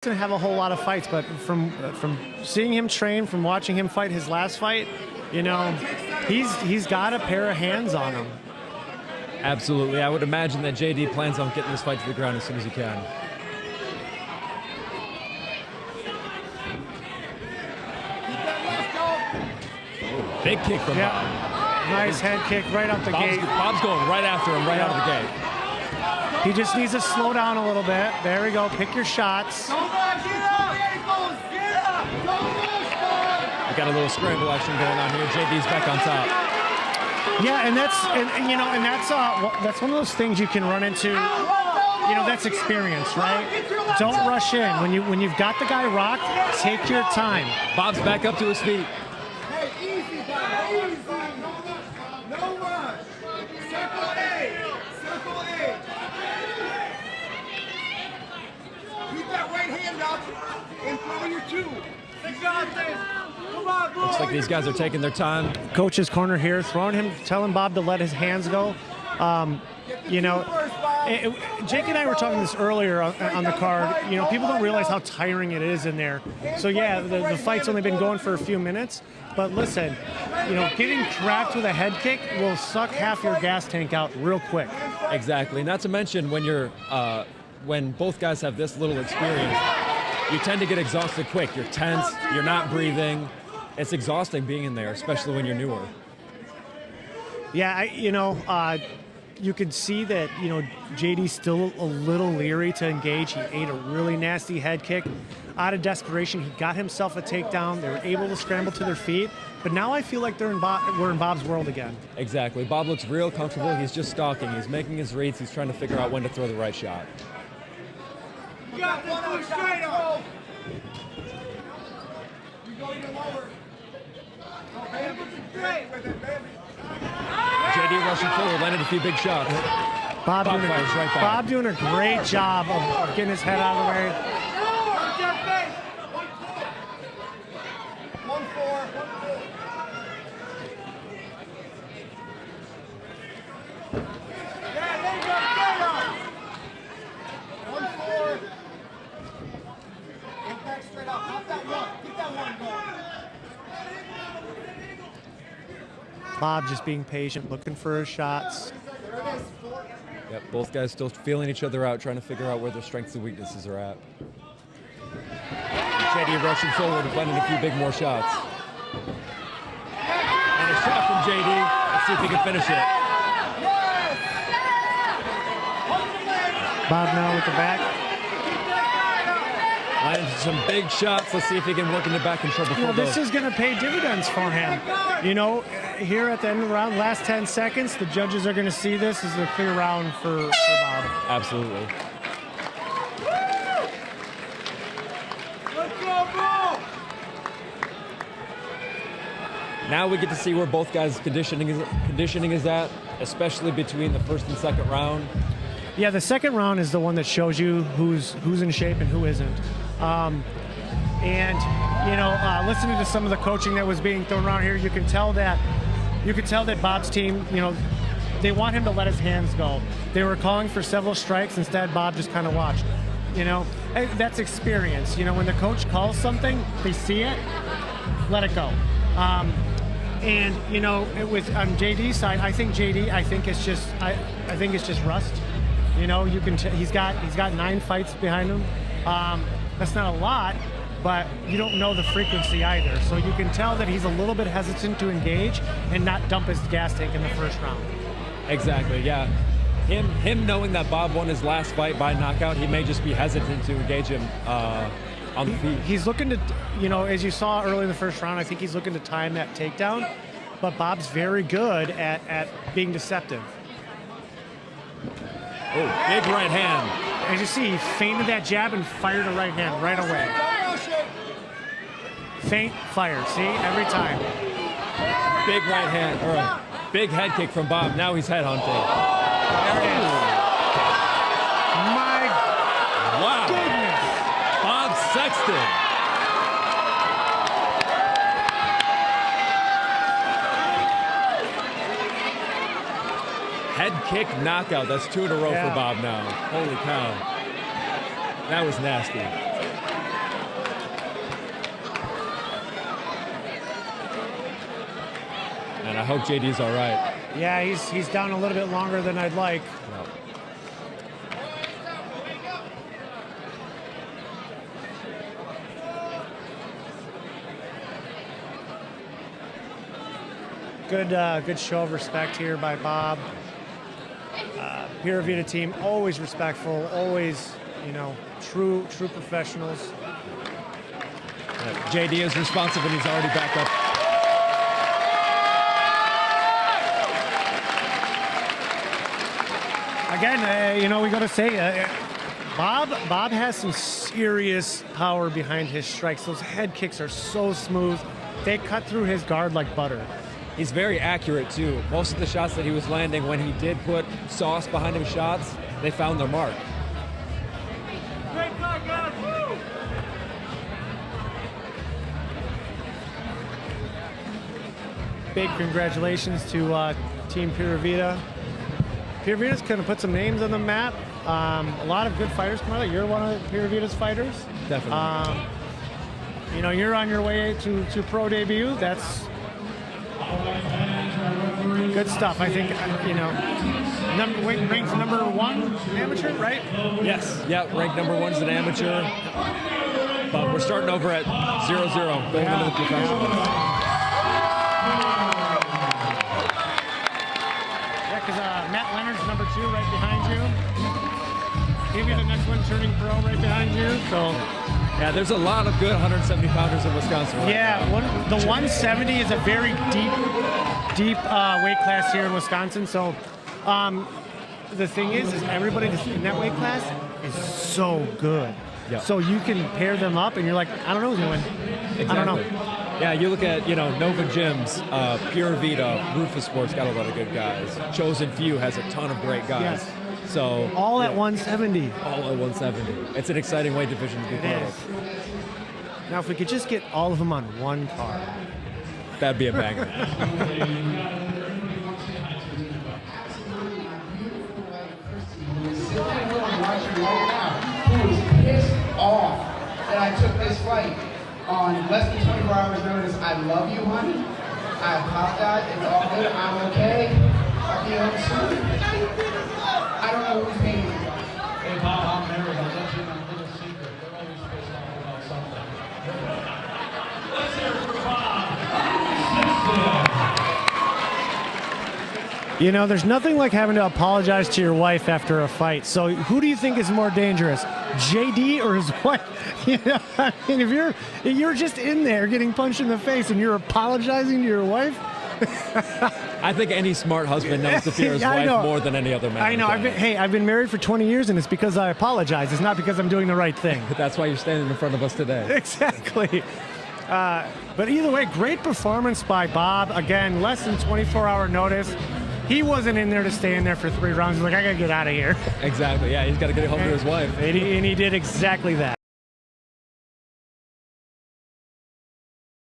Doesn't have a whole lot of fights, but from seeing him train, from watching him fight his last fight, you know, he's got a pair of hands on him. Absolutely. I would imagine that JD plans on getting this fight to the ground as soon as he can. Big kick from Bob. Nice head kick right out the gate. Bob's going right after him, right out of the gate. He just needs to slow down a little bit. There we go. Pick your shots. We got a little scramble action going on here. JD's back on top. Yeah, and that's one of those things you can run into. You know, that's experience, right? Don't rush in. When you've got the guy rocked, take your time. Bob's back up to his feet. Looks like these guys are taking their time. Coach's corner here, telling Bob to let his hands go. You know, Jake and I were talking this earlier on the card. You know, people don't realize how tiring it is in there. So yeah, the fight's only been going for a few minutes. But listen, you know, getting cracked with a head kick will suck half your gas tank out real quick. Exactly. Not to mention when both guys have this little experience, you tend to get exhausted quick. You're tense. You're not breathing. It's exhausting being in there, especially when you're newer. Yeah, you could see that, you know, JD's still a little leery to engage. He ate a really nasty head kick. Out of desperation, he got himself a takedown. They were able to scramble to their feet. But now I feel like we're in Bob's world again. Exactly. Bob looks real comfortable. He's just stalking. He's making his reads. He's trying to figure out when to throw the right shot. You got this one straight on. You go even lower. JD rushing forward, landed a few big shots. Bob fires right back. Bob doing a great job of getting his head out of the way. 1-4. Yeah, there you go. Straight on. 1-4. Get back straight up. Pop that one. Keep that one going. Bob just being patient, looking for his shots. Yep, both guys still feeling each other out, trying to figure out where their strengths and weaknesses are at. JD rushing forward and landing a few big more shots. And a shot from JD. Let's see if he can finish it. Bob now with the back. Landing some big shots. Let's see if he can work in the back control before This is going to pay dividends for him. You know, here at the end of the round, last 10 seconds, the judges are going to see this as a clear round for Bob. Absolutely. Let's go, bro. Now we get to see where both guys' conditioning is at, especially between the first and second round. Yeah, the second round is the one that shows you who's in shape and who isn't. Listening to some of the coaching that was being thrown around here, you could tell that Bob's team, you know, they want him to let his hands go. They were calling for several strikes. Instead, Bob just kind of watched. You know, that's experience. You know, when the coach calls something, they see it, let it go. And you know, with on JD's side, I think it's just rust. You know, you can he's got 9 fights behind him. That's not a lot, but you don't know the frequency either. So you can tell that he's a little bit hesitant to engage and not dump his gas tank in the first round. Exactly, yeah. Him knowing that Bob won his last fight by knockout, he may just be hesitant to engage him on the feet. He's looking to, you know, as you saw early in the first round, I think he's looking to time that takedown, but Bob's very good at being deceptive. Oh, big right hand. As you see, he feinted that jab and fired a right hand right away. Feint, fire, see, every time. Big right hand, or a big head kick from Bob. Now he's head hunting. There it is. My goodness. Bob Sexton. Head kick knockout. That's 2 in a row for Bob now. Holy cow. That was nasty. And I hope JD's all right. Yeah, he's down a little bit longer than I'd like. Good show of respect here by Bob. Pura Vida team, always respectful, always, true professionals. JD is responsive and he's already back up. Again, we got to say, Bob has some serious power behind his strikes. Those head kicks are so smooth. They cut through his guard like butter. He's very accurate, too. Most of the shots that he was landing, when he did put sauce behind him shots, they found their mark. Great block, guys. Woo! Big congratulations to Team Pura Vida. Pura Vida's going to put some names on the map. A lot of good fighters come out of it. You're one of Pura Vida's fighters. Definitely. You're on your way to pro debut. That's good stuff. I think, ranked number 1 amateur, right? Yes. Yeah, ranked number 1 as an amateur. But we're starting over at 0-0, going into the professionals. Yeah, because Matt Leonard's number 2 right behind you. He'll be the next one turning pro right behind you. So. Yeah, there's a lot of good 170-pounders in Wisconsin right now. The 170 is a very deep weight class here in Wisconsin. So the thing is everybody that's in that weight class is so good. Yep. So you can pair them up, and you're like, I don't know who's going to win. Exactly. I don't know. Yeah, you look at, Nova Gyms, Pura Vida, Rufus Sports got a lot of good guys. Chosen Few has a ton of great guys. Yes. So All at 170. All at 170. It's an exciting weight division to be part of. Now, if we could just get all of them on one card. That'd be a banger. Who is pissed off that I took this fight on less than 24 hours notice. I love you, honey. I apologize. It's all good. I'm okay. I'll be home soon. I don't know who's paying me. Hey Bob, I'm married. I'll let you know a little secret. They're always pissed off about something. Let's hear it for Bob. There's nothing like having to apologize to your wife after a fight. So who do you think is more dangerous, JD or his wife? If you're just in there getting punched in the face and you're apologizing to your wife. I think any smart husband knows to fear his wife more than any other man. I know. I've been married for 20 years, and it's because I apologize. It's not because I'm doing the right thing. That's why you're standing in front of us today. Exactly. But either way, great performance by Bob. Again, less than 24-hour notice. He wasn't in there to stay in there for 3 rounds. He's like, I got to get out of here. Exactly. Yeah, he's got to get home to his wife. And he did exactly that.